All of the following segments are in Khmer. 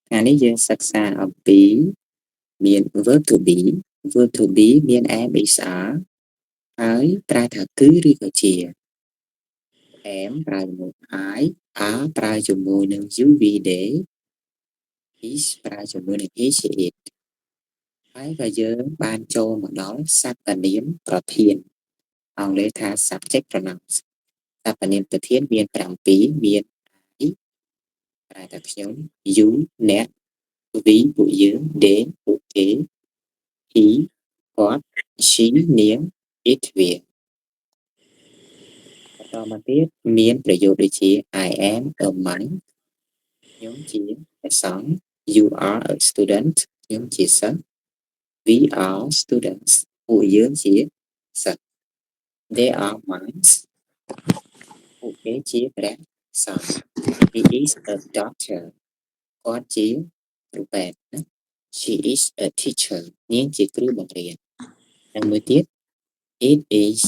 ថ្ងៃនេះយើងសិក្សាអំពីមាន verb to be មាន am is are ហើយប្រើថាគឺឬក៏ជា am ប្រើជាមួយ I are ប្រើជាមួយនឹង you we they is ប្រើជាមួយនឹង he she it ហើយក៏យើងបានចូលមកដល់សព្ទនាមប្រធានអង់គ្លេសថា subject pronouns សព្ទនាមប្រធានមាន7មាន I ប្រើតែខ្ញុំ you អ្នក we ពួកយើង they ពួកគេ he គាត់ she នាង it វាបន្តមកទៀតមានប្រយោគដូចជា I am a monk ខ្ញុំជាព្រះសង្ឃ you are a student ខ្ញុំជាសិស្ស we are students ពួកយើងជាសិស្ស they are monks ពួកគេជាព្រះសង្ឃ he is a doctor គាត់ជាគ្រូពេទ្យណា she is a teacher នាងជាគ្រូបង្រៀននិងមួយទៀត it is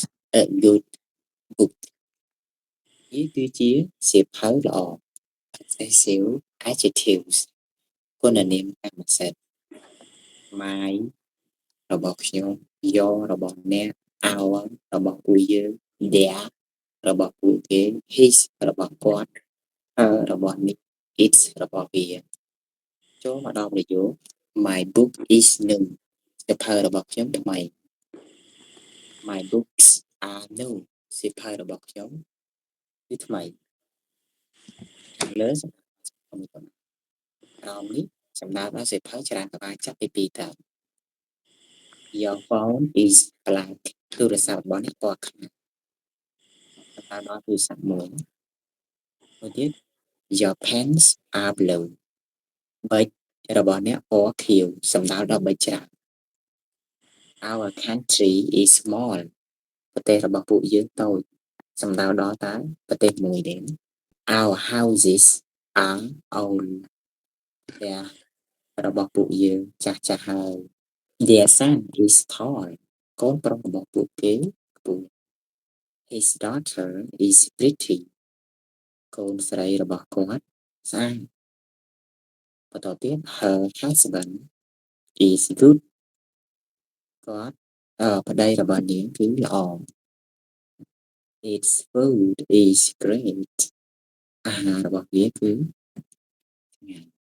a good book នេះគឺជាសៀវភៅល្អ possessive adjectives គុណនាមកម្មសិទ្ធិ my របស់ខ្ញុំ your របស់អ្នក our របស់ពួកយើង their របស់ពួកគេ his របស់គាត់ her របស់នេះ its របស់វាចូលមកដល់ប្រយោគ my book is new សៀវភៅរបស់ខ្ញុំថ្មី my books are new សៀវភៅរបស់ខ្ញុំគឺថ្មីខាងលើក្រោមនេះសំដៅដល់សៀវភៅច្រើនក្បាលចាប់ពី2តើ Your phone is black ទូរស័ព្ទរបស់អ្នកពណ៌ខ្មៅសំដៅដល់ទូរស័ព្ទមួយទៀត Your pants are blue ប៊ិចរបស់អ្នកពណ៌ខៀវសំដៅដល់ប៊ិចច្រើន Our country is small ប្រទេសរបស់ពួកយើងតូចសំដៅដល់តើប្រទេសមួយទេ Our houses are old ផ្ទះរបស់ពួកយើងចាស់ចាស់ហើយ Their son is tall កូនប្រុសរបស់ពួកគេខ្ពស់ His daughter is pretty កូនស្រីរបស់គាត់ស្អាតបន្តទៀត Her husband is good គាត់ប្តីរបស់នាងគឺល្អ Its food is great អាហាររបស់វាគឺឆ្ងាញ់